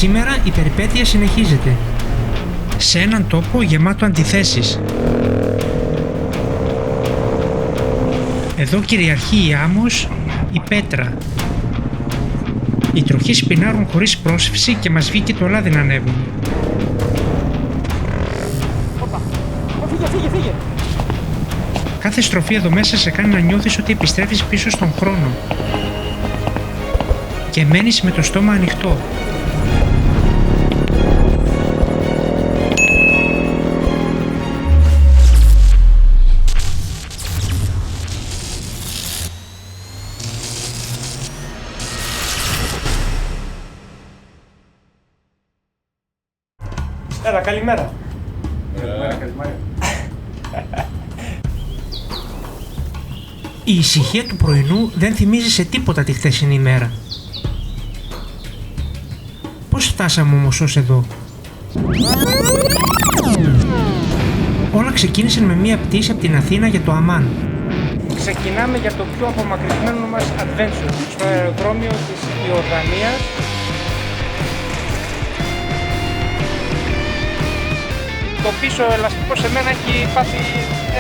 Σήμερα η περιπέτεια συνεχίζεται. Σε έναν τόπο γεμάτο αντιθέσεις. Εδώ κυριαρχεί η άμμος, η πέτρα. Οι τροχοί σπινάρουν χωρίς πρόσφυση και μας βγήκε το λάδι να ανέβουν. Φύγε. Κάθε στροφή εδώ μέσα σε κάνει να νιώθεις ότι επιστρέφεις πίσω στον χρόνο. Και μένεις με το στόμα ανοιχτό. Έλα, καλημέρα. Καλημέρα. Η ησυχία του πρωινού δεν θυμίζει σε τίποτα τη χθεσινή ημέρα. Πώς φτάσαμε όμως ως εδώ? Όλα ξεκίνησαν με μία πτήση από την Αθήνα για το Αμάν. Ξεκινάμε για το πιο απομακρυσμένο μας adventure στο αεροδρόμιο της Ιορδανίας. Το πίσω ελαστικό σε μένα έχει πάθει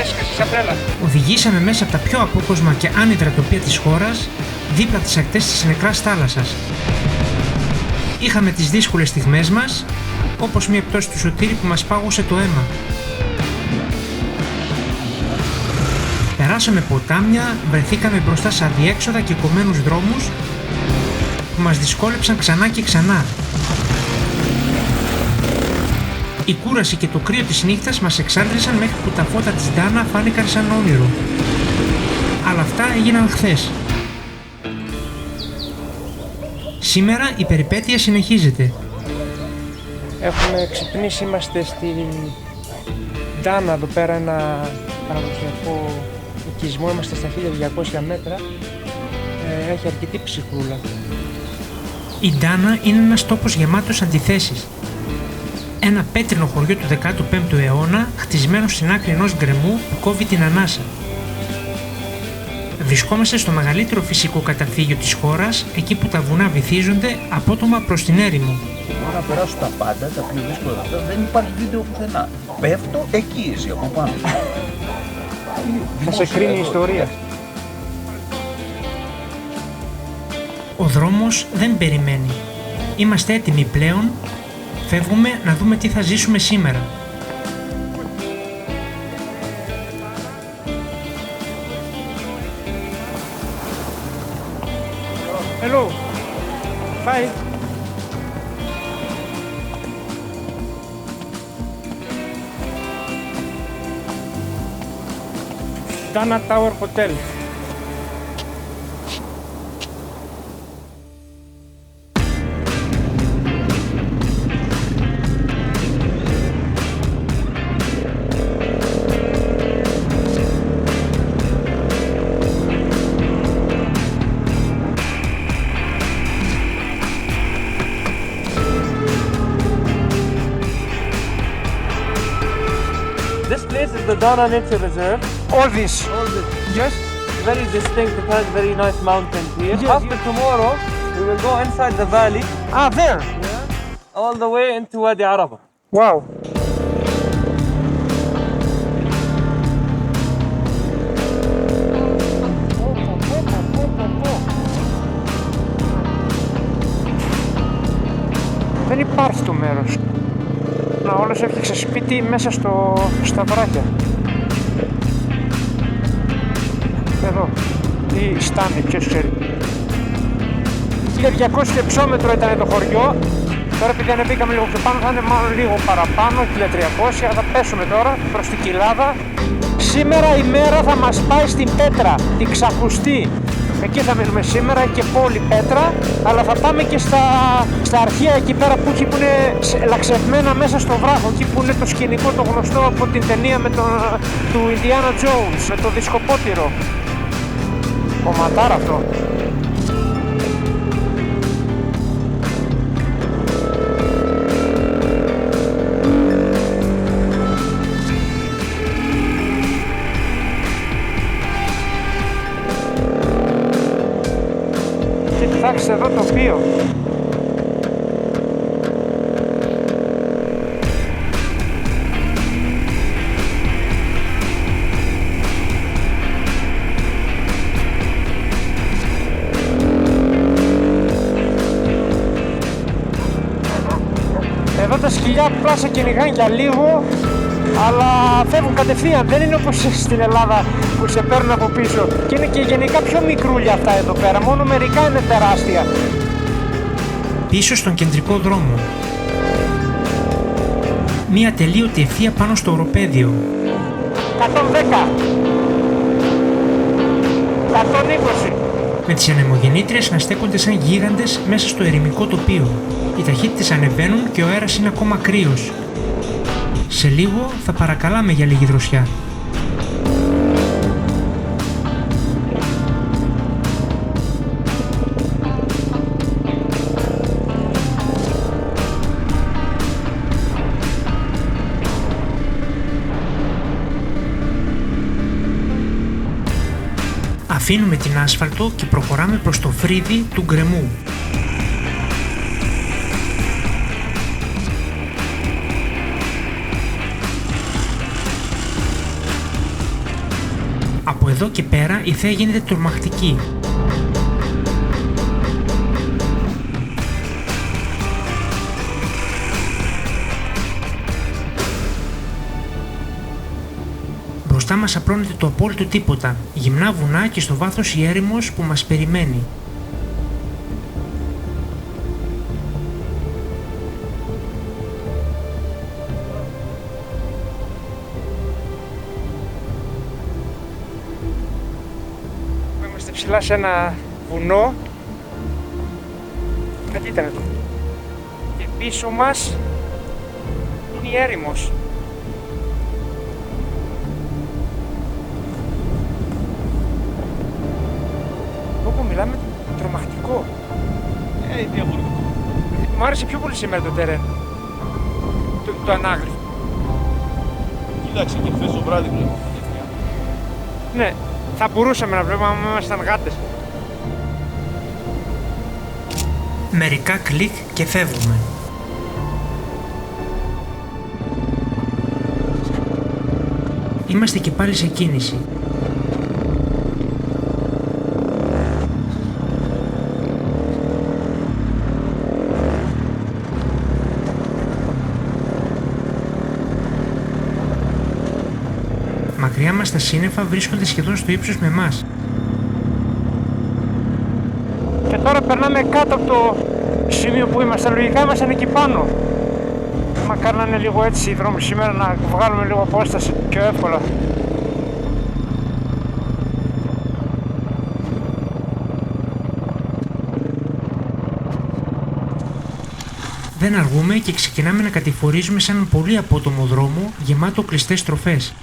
έσκαση σαν τρέλα. Οδηγήσαμε μέσα από τα πιο απόκοσμα και άνυδρα τοπία της χώρας, δίπλα από τις ακτές της νεκράς θάλασσας. Είχαμε τις δύσκολες στιγμές μας, όπως μια πτώση του Σωτήρη που μας πάγωσε το αίμα. Περάσαμε ποτάμια, βρεθήκαμε μπροστά σε αδιέξοδα και κομμένους δρόμους που μας δυσκόλεψαν ξανά και ξανά. Η κούραση και το κρύο της νύχτας μας εξάντλησαν μέχρι που τα φώτα της Ντάνα φάνηκαν σαν όνειρο. Αλλά αυτά έγιναν χθες. Σήμερα η περιπέτεια συνεχίζεται. Έχουμε ξυπνήσει, είμαστε στην Ντάνα εδώ πέρα, ένα παραδοσιακό οικισμό, είμαστε στα 1200 μέτρα. Έχει αρκετή ψυχρούλα. Η Ντάνα είναι ένας τόπος γεμάτος αντιθέσεις. Ένα πέτρινο χωριό του 15ου αιώνα, χτισμένο στην άκρη ενός γκρεμού που κόβει την ανάσα. Βρισκόμαστε στο μεγαλύτερο φυσικό καταφύγιο της χώρας, εκεί που τα βουνά βυθίζονται απότομα προς την έρημο. Μπορώ να περάσω τα πάντα, τα πιο δύσκολα αυτά, δεν υπάρχει βίντεο πουθενά. Πέφτω εκεί εσύ από πάνω. Θα σε κρίνει η ιστορία. Ο δρόμος δεν περιμένει. Είμαστε έτοιμοι πλέον. Φεύγουμε να δούμε τι θα ζήσουμε σήμερα. Hello. Hi. Dana Tower Hotel. This place is the Dana Nature Reserve. All this. Yes. Very distinct, it has very nice mountains here. Yes, After tomorrow, we will go inside the valley, Ah, there. all the way into Wadi Araba. Wow. Δεν υπάρχει το μέρος. Να, όλος έφτιαξε σπίτι μέσα στα βράχια. Εδώ. Ή στάνη, ποιος ξέρει. 1200 υψόμετρο ήταν το χωριό. Τώρα επειδή ανεβήκαμε λίγο πιο πάνω θα είναι μάλλον λίγο παραπάνω, 1300. Θα πέσουμε τώρα προς την Κοιλάδα. Σήμερα η μέρα θα μας πάει στην Πέτρα, την Ξακουστή. Εκεί θα μείνουμε σήμερα, έχει και πόλη Πέτρα, αλλά θα πάμε και στα αρχεία εκεί πέρα που είναι λαξευμένα μέσα στο βράχο, εκεί που είναι το σκηνικό το γνωστό από την ταινία του Indiana Jones, με το δισκοπότηρο. Κομματάρα αυτό. Και κοιτάξτε εδώ το τοπίο. τα σκυλιά απλά σε κυνηγάνε για λίγο, αλλά φεύγουν κατευθείαν. Δεν είναι όπως στην Ελλάδα που σε παίρνουν από πίσω. Και είναι και γενικά πιο μικρούλια αυτά εδώ πέρα. Μόνο μερικά είναι τεράστια. Πίσω στον κεντρικό δρόμο. Μία τελείωτη ευθεία πάνω στο οροπέδιο. 110. 120. Με τις ανεμογεννήτριες να στέκονται σαν γίγαντες μέσα στο ερημικό τοπίο. Οι ταχύτητες ανεβαίνουν και ο αέρας είναι ακόμα κρύος. Σε λίγο θα παρακαλάμε για λίγη δροσιά. Αφήνουμε την άσφαλτο και προχωράμε προς το φρύδι του γκρεμού. Από εδώ και πέρα η θέα γίνεται τρομακτική. Μπροστά μας απλώνεται το απόλυτο τίποτα, γυμνά βουνά και στο βάθος η έρημος που μας περιμένει. Είμαστε ψηλά σε ένα βουνό. Κάτι ήταν εδώ. Και πίσω μας είναι η έρημος. Όπου μιλάμε τρομακτικό. Διαφορετικό. Μου άρεσε πιο πολύ σήμερα το τερέν. Το ανάγλυφο. Κοίταξε και χθες το βράδυ βλέπω. Ναι, θα μπορούσαμε να βλέπουμε άμα ήμασταν γάτες. Μερικά κλικ και φεύγουμε. Είμαστε και πάλι σε κίνηση. Μακριά μας τα σύννεφα βρίσκονται σχεδόν στο ύψος με εμάς. Και τώρα περνάμε κάτω από το σημείο που ήμασταν. Λογικά ήμασταν εκεί πάνω. Μακάρι να είναι λίγο έτσι οι δρόμοι σήμερα, να βγάλουμε λίγο απόσταση πιο εύκολα. Δεν αργούμε και ξεκινάμε να κατηφορίζουμε σε έναν πολύ απότομο δρόμο γεμάτο κλειστές στροφές.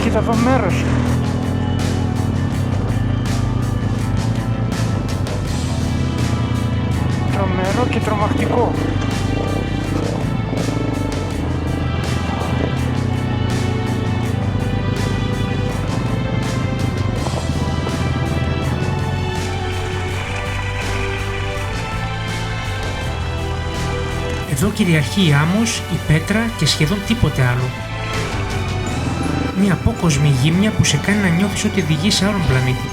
Κοίτα εδώ μέρος. Τρομερό και τρομακτικό. Εδώ κυριαρχεί η άμμος, η πέτρα και σχεδόν τίποτε άλλο. Μια απόκοσμη γύμνια που σε κάνει να νιώθεις ότι οδηγείς σε άλλον πλανήτη.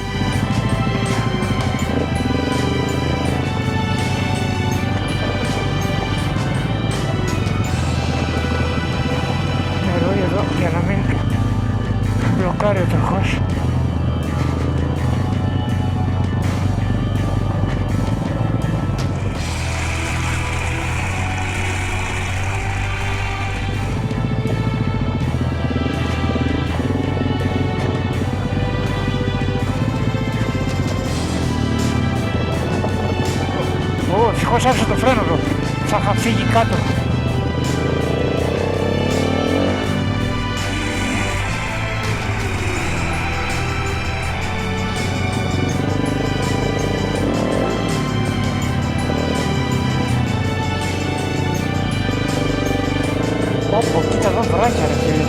Νερό εδώ για να μην μπλοκάρει ο τροχός. Ευτυχώς άφησα το φρένο εδώ. Θα είχα φύγει κάτω. Όπο, κοίτα εδώ βράχια ρε φίλε.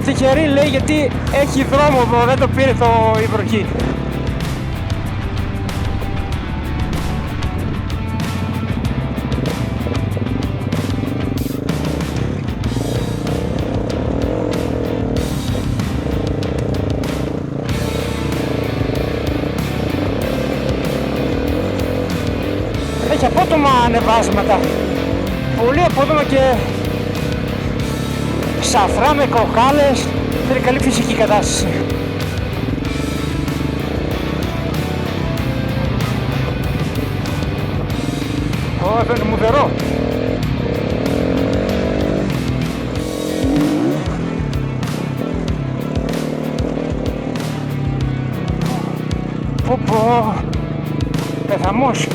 Είμαστε τυχεροί, λέει, γιατί έχει δρόμο εδώ, δεν το πήρε η βροχή. Έχει απότομα ανεβάσματα, πολύ απότομα και σαφρά με κοκάλες, είναι καλή φυσική κατάσταση. Εδώ είναι μουδερό. Πω, πεθαμός.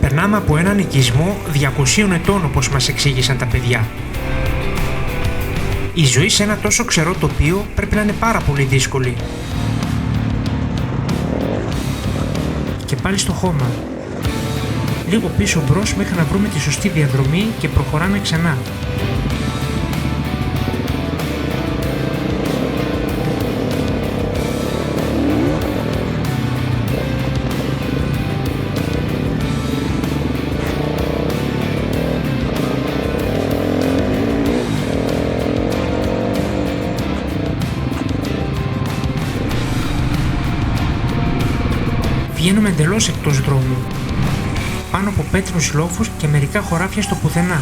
Περνάμε από έναν οικισμό 200 ετών, όπως μας εξήγησαν τα παιδιά. Η ζωή σε ένα τόσο ξερό τοπίο πρέπει να είναι πάρα πολύ δύσκολη. Και πάλι στο χώμα. Λίγο πίσω μπρος μέχρι να βρούμε τη σωστή διαδρομή και προχωράμε ξανά. Βγαίνουμε εντελώς εκτός δρόμου, πάνω από πέτρους λόφους και μερικά χωράφια στο πουθενά.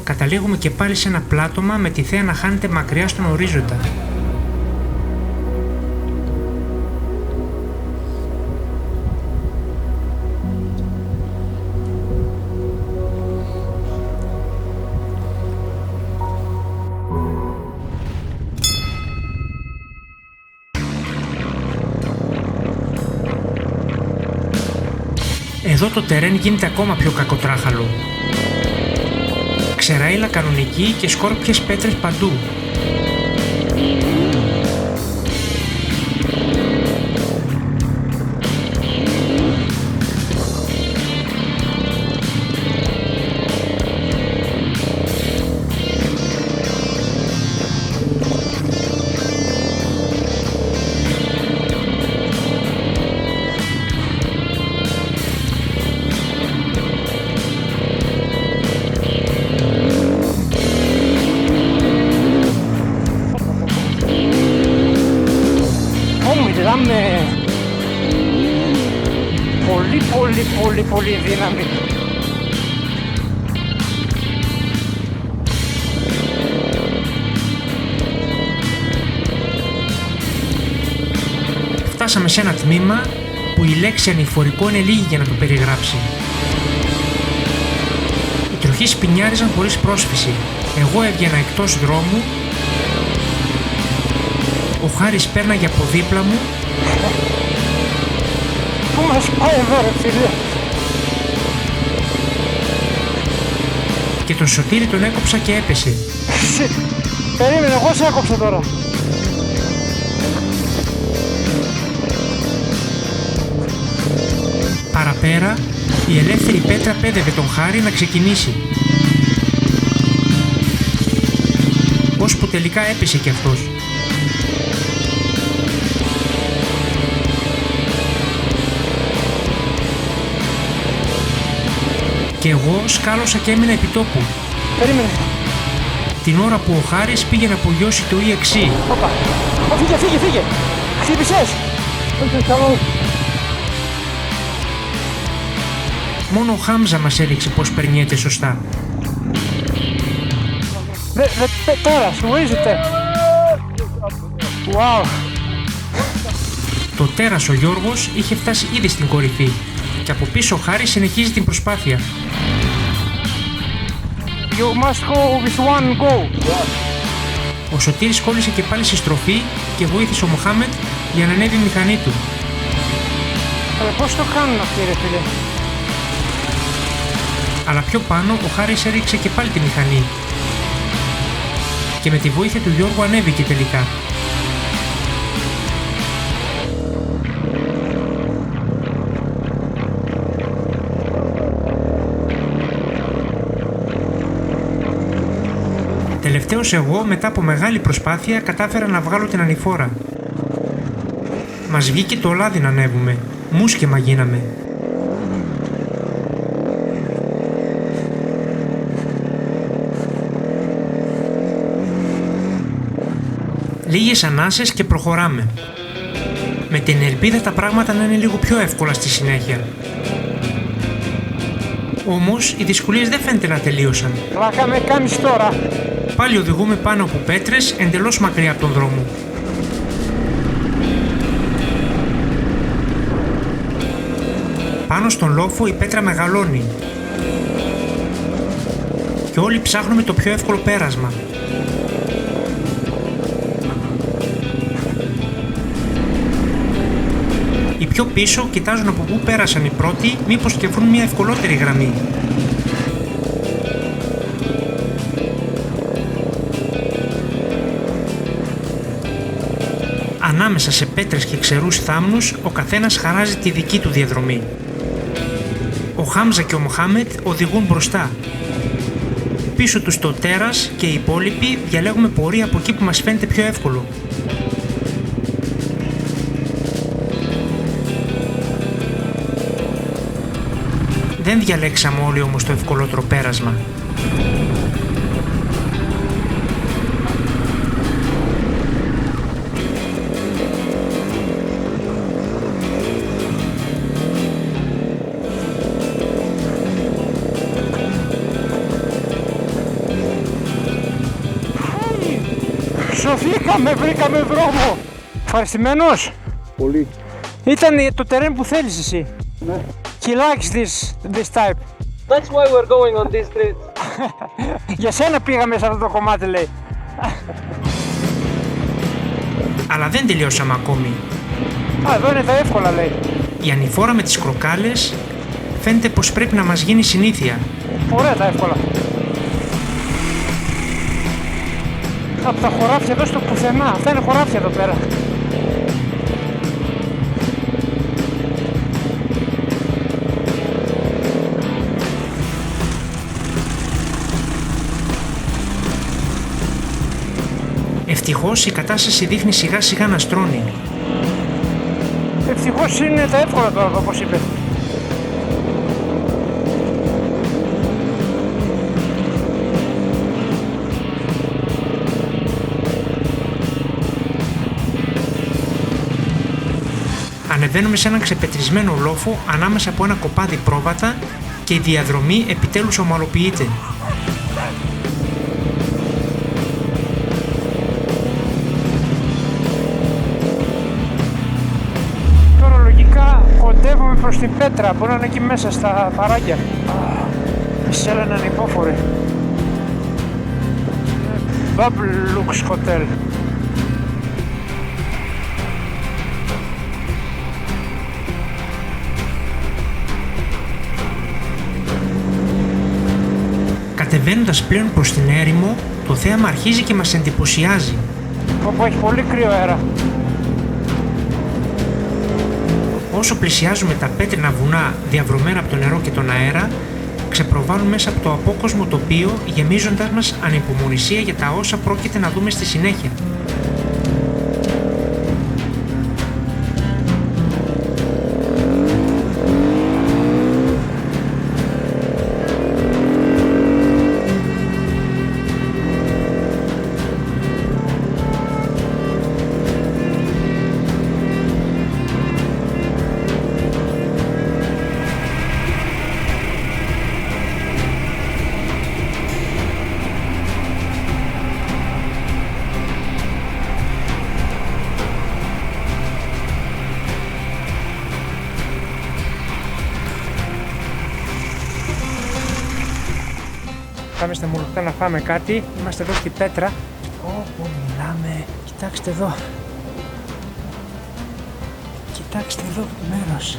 Καταλήγουμε και πάλι σε ένα πλάτωμα με τη θέα να χάνεται μακριά στον ορίζοντα. Εδώ το τερέν γίνεται ακόμα πιο κακοτράχαλο. Ξεραίλα κανονική και σκόρπιες πέτρες παντού. Μιλάμε πολύ δύναμη. Φτάσαμε σε ένα τμήμα που η λέξη ανηφορικό είναι λίγη για να το περιγράψει. Οι τροχοί σπινιάριζαν χωρίς πρόσφυση. Εγώ έβγαινα εκτός δρόμου. Ο Χάρης πέρναγε από δίπλα μου. Πού μας πάει εδώ ρε φίλε? Και τον Σωτήρη τον έκοψα και έπεσε. Περίμενε, εγώ σε έκοψα τώρα. Παραπέρα, η ελεύθερη πέτρα πέδευε τον Χάρη να ξεκινήσει. Ώσπου τελικά έπεσε κι αυτός. Και εγώ σκάλωσα και έμεινα επί τόπου. Περίμενε. Την ώρα που ο Χάρης πήγε να απογειώσει το EXE. Όπα. Φύγε. Χτύπησες. Μόνο ο Χάμζα μας έδειξε πως περνιέται σωστά. Τώρα, σου βρίσκεται. Wow. Το τέρας ο Γιώργος είχε φτάσει ήδη στην κορυφή και από πίσω ο Χάρης συνεχίζει την προσπάθεια. You must go with one go. Ο Σωτήρης κόλλησε και πάλι στη στροφή και βοήθησε ο Μοχάμετ για να ανέβει η μηχανή του. Πώς το κάνουν αυτοί ρε φίλε. Αλλά πιο πάνω ο Χάρης έριξε και πάλι τη μηχανή και με τη βοήθεια του Γιώργου ανέβηκε τελικά. Τελευταίος εγώ, μετά από μεγάλη προσπάθεια, κατάφερα να βγάλω την ανηφόρα. Μας βγήκε το λάδι να ανέβουμε. Μουσκεμα γίναμε. Λίγες ανάσες και προχωράμε. Με την ελπίδα τα πράγματα να είναι λίγο πιο εύκολα στη συνέχεια. Όμως οι δυσκολίες δεν φαίνεται να τελείωσαν. Πλάκα με κάνεις τώρα. Πάλι οδηγούμε πάνω από πέτρες εντελώς μακριά από τον δρόμο. Πάνω στον λόφο η πέτρα μεγαλώνει και όλοι ψάχνουμε το πιο εύκολο πέρασμα. Οι πιο πίσω κοιτάζουν από πού πέρασαν οι πρώτοι, μήπως και βρουν μια ευκολότερη γραμμή. Ανάμεσα σε πέτρες και ξερούς θάμνους, ο καθένας χαράζει τη δική του διαδρομή. Ο Χάμζα και ο Μοχάμετ οδηγούν μπροστά. Πίσω τους το τέρας και οι υπόλοιποι διαλέγουμε πορεία από εκεί που μας φαίνεται πιο εύκολο. Δεν διαλέξαμε όλοι όμως το ευκολότερο πέρασμα. Σωθήκαμε, βρήκαμε δρόμο. Ευχαριστημένος. Πολύ. Ήταν το τερέν που θέλεις εσύ. Ναι. He likes this type. That's why we're going on this street. Για σένα πήγαμε σε αυτό το κομμάτι λέει. Αλλά δεν τελειώσαμε ακόμη. Α, εδώ είναι τα εύκολα λέει. Η ανηφόρα με τις κροκάλες φαίνεται πως πρέπει να μας γίνει συνήθεια. Ωραία τα εύκολα. Από τα χωράφια εδώ στο πουθενά. Αυτά είναι χωράφια εδώ πέρα. Ευτυχώς η κατάσταση δείχνει σιγά σιγά να στρώνει. Ευτυχώς είναι τα εύκολα τώρα όπως είπε. Ανεβαίνουμε σε έναν ξεπετρισμένο λόφο ανάμεσα από ένα κοπάδι πρόβατα και η διαδρομή επιτέλους ομαλοποιείται. Τώρα λογικά κοντεύουμε προς την πέτρα, μπορεί να είναι εκεί μέσα στα παράγια. Σέλα έναν υπόφορη. Bubble Lux Hotel. Κατεβαίνοντας πλέον προς την έρημο, το θέαμα αρχίζει και μας εντυπωσιάζει. Όπου έχει πολύ κρύο αέρα. Όσο πλησιάζουμε τα πέτρινα βουνά διαβρωμένα από το νερό και τον αέρα, ξεπροβάλλουν μέσα από το απόκοσμο τοπίο, γεμίζοντας μας ανυπομονησία για τα όσα πρόκειται να δούμε στη συνέχεια. Πάμε στα Μουλουχτά να φάμε κάτι. Είμαστε εδώ στην Πέτρα. Όπου μιλάμε. Κοιτάξτε εδώ. Κοιτάξτε εδώ το μέρος.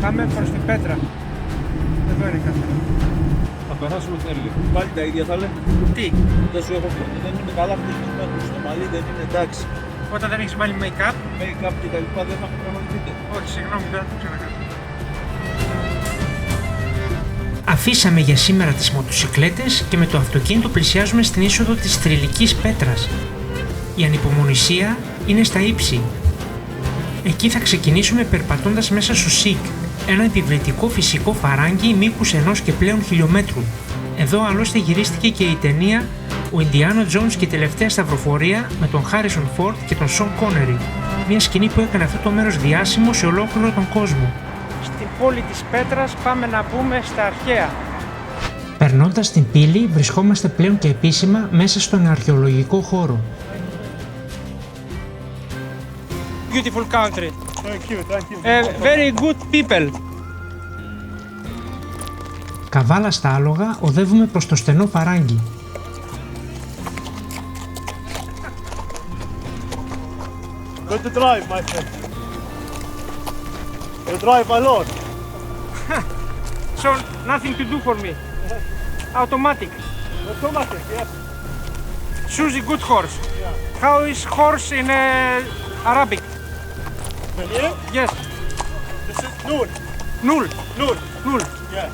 Πάμε προς την Πέτρα. Εδώ είναι η κάμερα. Θα περάσουμε τέλειο. Πάλι τα ίδια θα λέμε. Τι, Δεν σου έχω πει. Δεν είναι καλά φτιαγμένο στο μαλλί, δεν είναι εντάξει. όταν δεν έχεις βάλει make-up? Make-up και τα λοιπά δεν θα προγραμματείτε. Όχι, συγγνώμη, δεν θα το ξανακάνω. Αφήσαμε για σήμερα τις μοτοσικλέτες και με το αυτοκίνητο πλησιάζουμε στην είσοδο της θρυλικής Πέτρας. Η ανυπομονησία είναι στα ύψη. Εκεί θα ξεκινήσουμε περπατώντας μέσα στο ΣΥΚ, ένα επιβλητικό φυσικό φαράγγι μήκους 1 και πλέον χιλιόμετρου. Εδώ άλλωστε γυρίστηκε και η ταινία «Ο Ιντιάνα Τζόνς και η τελευταία σταυροφορία» με τον Χάρισον Φόρντ και τον Σον Κόνερι. Μια σκηνή που έκανε αυτό το μέρος διάσημο σε ολόκληρο τον κόσμο. Στην πόλη της Πέτρας πάμε να μπούμε στα αρχαία. Περνώντας την πύλη, βρισκόμαστε πλέον και επίσημα μέσα στον αρχαιολογικό χώρο. Beautiful country. Thank you. Very good people. Καβάλα στα άλογα, οδεύουμε προς το στενό φαράγγι. Good to drive, my friend. You drive alone. So nothing to do for me. Automatic. Automatic, yes. Choose a good horse. How is horse in Arabic? The name? Yes. This is Noor. Nul. Noor. Nul. Yeah.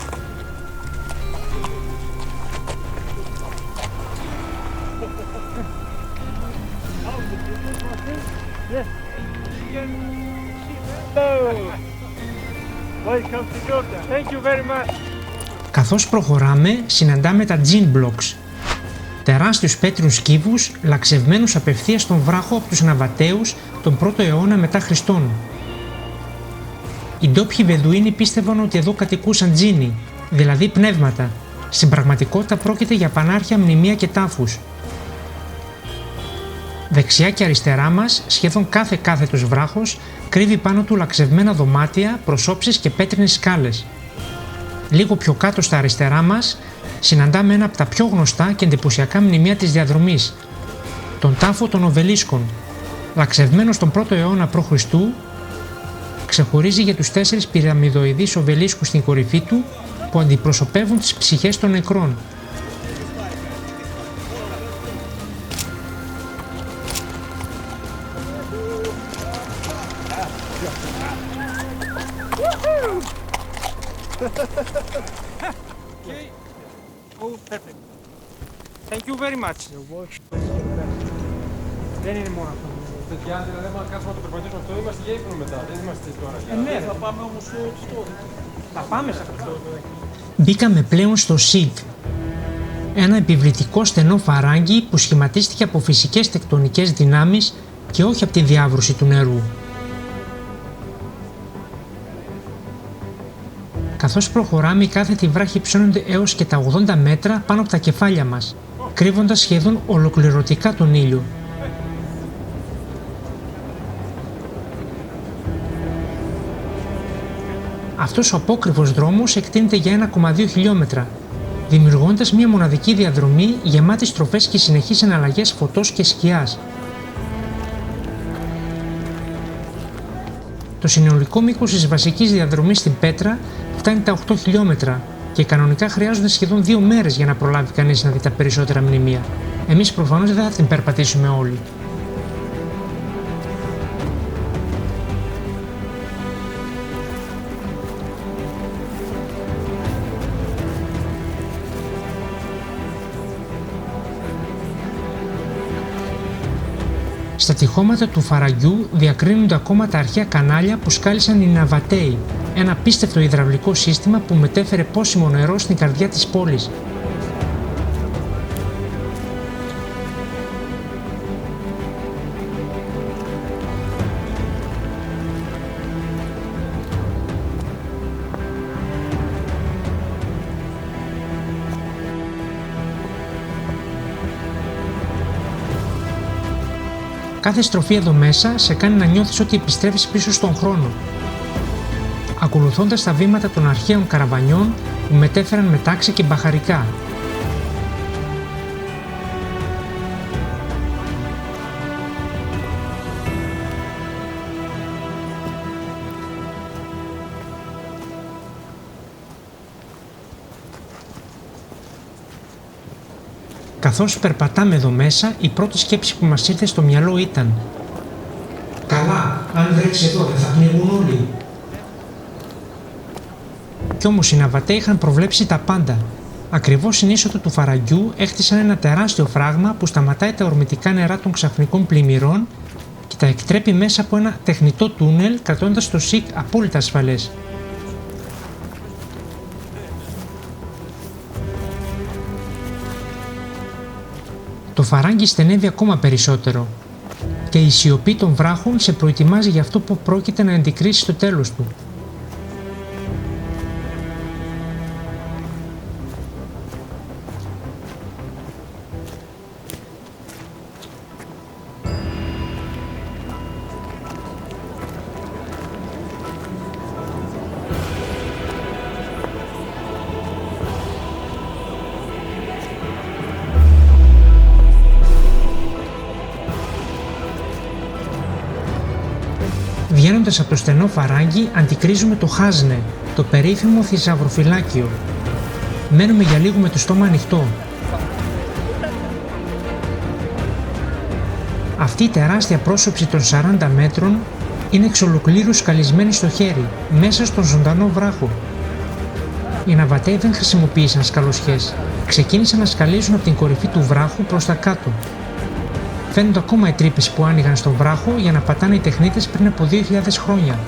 Hello. Welcome to Jordan. Thank you very much. Καθώς προχωράμε, συναντάμε τα Gin Blocks, τεράστιους πέτρινους κύβους λαξευμένους απευθείας στον βράχο από τους Ναβατέους τον 1ο αιώνα μετά Χριστόν. Οι ντόπιοι Βεδουίνοι πίστευαν ότι εδώ κατοικούσαν τζίνοι, δηλαδή πνεύματα. Στην πραγματικότητα πρόκειται για πανάρχια μνημεία και τάφους. Δεξιά και αριστερά μας, σχεδόν κάθε κάθετος βράχος κρύβει πάνω του λαξευμένα δωμάτια, προσώψεις και πέτρινες σκάλες. Λίγο πιο κάτω στα αριστερά μας, συναντάμε ένα από τα πιο γνωστά και εντυπωσιακά μνημεία της διαδρομής, τον τάφο των Οβελίσκων. Λαξευμένος τον 1ο αιώνα π.Χ., ξεχωρίζει για τους 4 πυραμιδοειδείς οβελίσκους στην κορυφή του που αντιπροσωπεύουν τις ψυχές των νεκρών. Oh, perfect. Thank you very much. Δεν είναι μόνο αυτό. Παιδιά, δηλαδή, αν κάτσουμε να το περπατήσουμε αυτό, είμαστε για ύπνο μετά. Δεν είμαστε τώρα. Ναι, Θα πάμε όμως στο... θα πάμε σε αυτό. Μπήκαμε πλέον στο ΣΥΚ, ένα επιβλητικό στενό φαράγγι που σχηματίστηκε από φυσικές τεκτονικές δυνάμεις και όχι από τη διάβρωση του νερού. Καθώς προχωράμε, οι κάθετοι βράχοι ψώνονται έως και τα 80 μέτρα πάνω από τα κεφάλια μας, κρύβοντας σχεδόν ολοκληρωτικά τον ήλιο. Αυτός ο απόκρυβος δρόμος εκτείνεται για 1,2 χιλιόμετρα, δημιουργώντας μια μοναδική διαδρομή γεμάτη στροφές και συνεχείς εναλλαγές φωτός και σκιάς. Το συνολικό μήκος της βασικής διαδρομής στην Πέτρα φτάνει τα 8 χιλιόμετρα και κανονικά χρειάζονται σχεδόν 2 μέρες για να προλάβει κανείς να δει τα περισσότερα μνημεία. Εμείς προφανώς δεν θα την περπατήσουμε όλοι. Στα τυχώματα του φαραγγιού διακρίνονται ακόμα τα αρχαία κανάλια που σκάλισαν οι Ναβατέοι, ένα απίστευτο υδραυλικό σύστημα που μετέφερε πόσιμο νερό στην καρδιά της πόλης. Κάθε στροφή εδώ μέσα σε κάνει να νιώθεις ότι επιστρέφεις πίσω στον χρόνο, ακολουθώντας τα βήματα των αρχαίων καραβανιών που μετέφεραν μετάξι και μπαχαρικά. Καθώς περπατάμε εδώ μέσα, η πρώτη σκέψη που μας ήρθε στο μυαλό ήταν «Καλά, αν βρέξει εδώ δεν θα πνιγούν όλοι». Κι όμως οι Ναβατέοι είχαν προβλέψει τα πάντα. Ακριβώς στην είσοδο του φαραγγιού έχτισαν ένα τεράστιο φράγμα που σταματάει τα ορμητικά νερά των ξαφνικών πλημμυρών και τα εκτρέπει μέσα από ένα τεχνητό τούνελ, κρατώντας το ΣΥΚ απόλυτα ασφαλές. Το φαράγγι στενεύει ακόμα περισσότερο και η σιωπή των βράχων σε προετοιμάζει για αυτό που πρόκειται να αντικρίσει στο τέλος του. Βγαίνοντας από το στενό φαράγγι, αντικρίζουμε το Χάζνε, το περίφημο θησαυροφυλάκιο. Μένουμε για λίγο με το στόμα ανοιχτό. Αυτή η τεράστια πρόσωψη των 40 μέτρων είναι εξ ολοκλήρου σκαλισμένη στο χέρι, μέσα στον ζωντανό βράχο. Οι Ναβατέοι δεν χρησιμοποίησαν σκαλοσιές. Ξεκίνησαν να σκαλίζουν από την κορυφή του βράχου προς τα κάτω. Φαίνονται ακόμα οι τρύπες που άνοιγαν στον βράχο για να πατάνε οι τεχνίτες πριν από 2.000 χρόνια.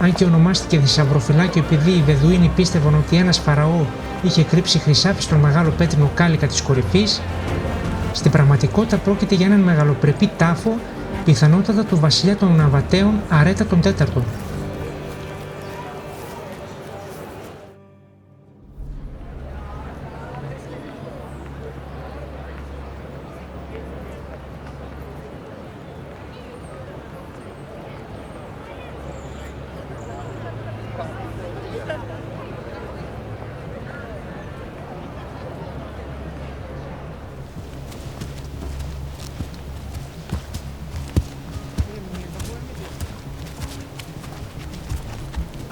Αν και ονομάστηκε θησαυροφυλάκιο επειδή οι Βεδουίνοι πίστευαν ότι ένας Φαραώ είχε κρύψει χρυσάφι στον μεγάλο πέτρινο κάλικα της κορυφής, στην πραγματικότητα πρόκειται για έναν μεγαλοπρεπή τάφο, πιθανότατα του βασιλιά των Ναβατέων Αρέτα τον Τέταρτο.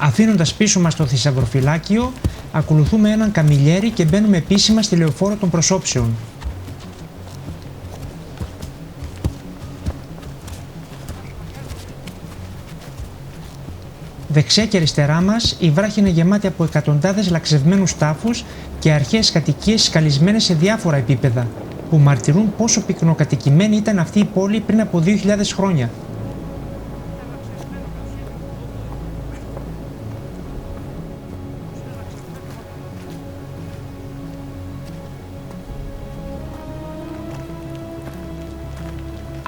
Αφήνοντας πίσω μας το θησαυροφυλάκιο, ακολουθούμε έναν καμιλιέρι και μπαίνουμε επίσημα στη λεωφόρο των προσώψεων. Δεξιά και αριστερά μας, η βράχη είναι γεμάτη από εκατοντάδες λαξευμένους τάφους και αρχαίες κατοικίες σκαλισμένες σε διάφορα επίπεδα, που μαρτυρούν πόσο πυκνοκατοικημένη ήταν αυτή η πόλη πριν από 2.000 χρόνια.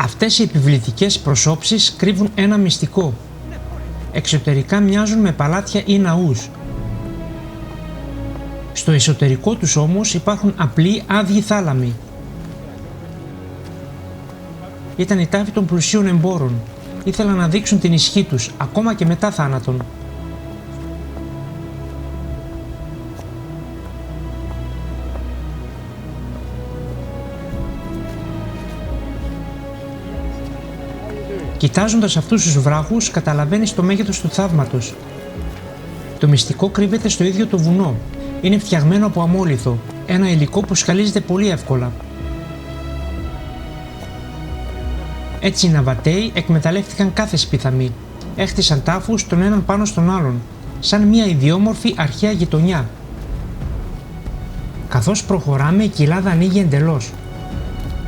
Αυτές οι επιβλητικές προσώψεις κρύβουν ένα μυστικό. Εξωτερικά μοιάζουν με παλάτια ή ναούς. Στο εσωτερικό τους όμως υπάρχουν απλοί άδειοι θάλαμοι. Ήταν η τάφη των πλουσίων εμπόρων. Ήθελαν να δείξουν την ισχύ τους, ακόμα και μετά θάνατον. Κοιτάζοντας αυτούς τους βράχους, καταλαβαίνεις το μέγεθος του θαύματος. Το μυστικό κρύβεται στο ίδιο το βουνό. Είναι φτιαγμένο από αμόλιθο, ένα υλικό που σκαλίζεται πολύ εύκολα. Έτσι οι Ναβατέοι εκμεταλλεύτηκαν κάθε σπιθαμή. Έχτισαν τάφους τον έναν πάνω στον άλλον, σαν μια ιδιόμορφη αρχαία γειτονιά. Καθώς προχωράμε, η κοιλάδα ανοίγει εντελώς.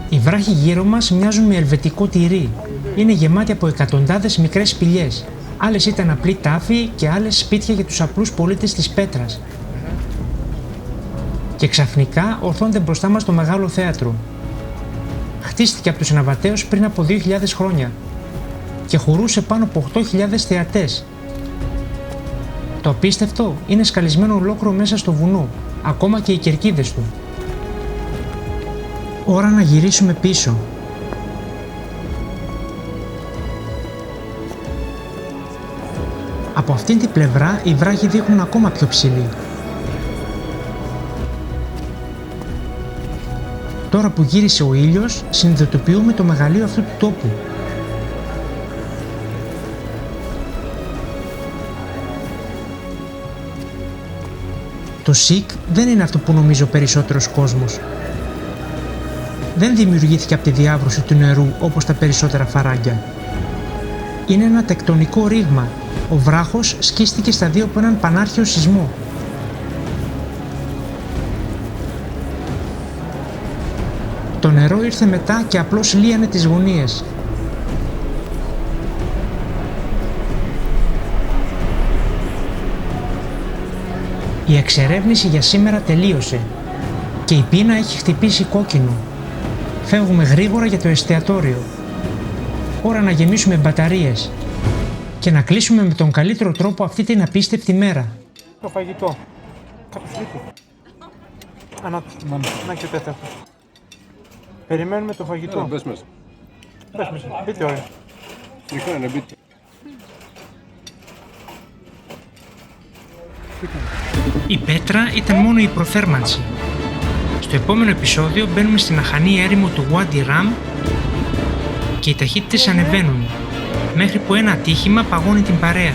Οι βράχοι γύρω μας μοιάζουν με ελβετικό τυρί. Είναι γεμάτοι από εκατοντάδες μικρές σπηλιές. Άλλες ήταν απλοί τάφοι και άλλες σπίτια για τους απλούς πολίτες της Πέτρας. Και ξαφνικά ορθώνται μπροστά μας το μεγάλο θέατρο. Χτίστηκε από τους Ναβατέους πριν από 2.000 χρόνια και χωρούσε πάνω από 8.000 θεατές. Το απίστευτο είναι σκαλισμένο ολόκληρο μέσα στο βουνό, ακόμα και οι κερκίδες του. Ώρα να γυρίσουμε πίσω. Από αυτήν την πλευρά οι βράχοι δείχνουν ακόμα πιο ψηλοί. Τώρα που γύρισε ο ήλιος, συνειδητοποιούμε το μεγαλείο αυτού του τόπου. Το ΣΥΚ δεν είναι αυτό που νομίζω περισσότερος κόσμος. Δεν δημιουργήθηκε από τη διάβρωση του νερού όπως τα περισσότερα φαράγγια. Είναι ένα τεκτονικό ρήγμα. Ο βράχος σκίστηκε στα δύο από έναν πανάρχαιο σεισμό. Το νερό ήρθε μετά και απλώς λύανε τις γωνίες. Η εξερεύνηση για σήμερα τελείωσε και η πείνα έχει χτυπήσει κόκκινο. Φεύγουμε γρήγορα για το εστιατόριο. Ώρα να γεμίσουμε μπαταρίες και να κλείσουμε με τον καλύτερο τρόπο αυτή την απίστευτη μέρα. Το φαγητό. Κάποιος λείπει. Να και ο τέταρτος. Περιμένουμε το φαγητό. Μπες μέσα. Πες μέσα. Μπείτε ωραία. Είχανε, μπείτε. Η πέτρα ήταν μόνο η προθέρμανση. Στο επόμενο επεισόδιο μπαίνουμε στην αχανή έρημο του Wadi Rum και οι ταχύτητες ανεβαίνουν, μέχρι που ένα ατύχημα παγώνει την παρέα.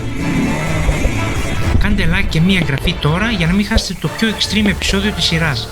Κάντε like και μία εγγραφή τώρα για να μην χάσετε το πιο extreme επεισόδιο της σειράς.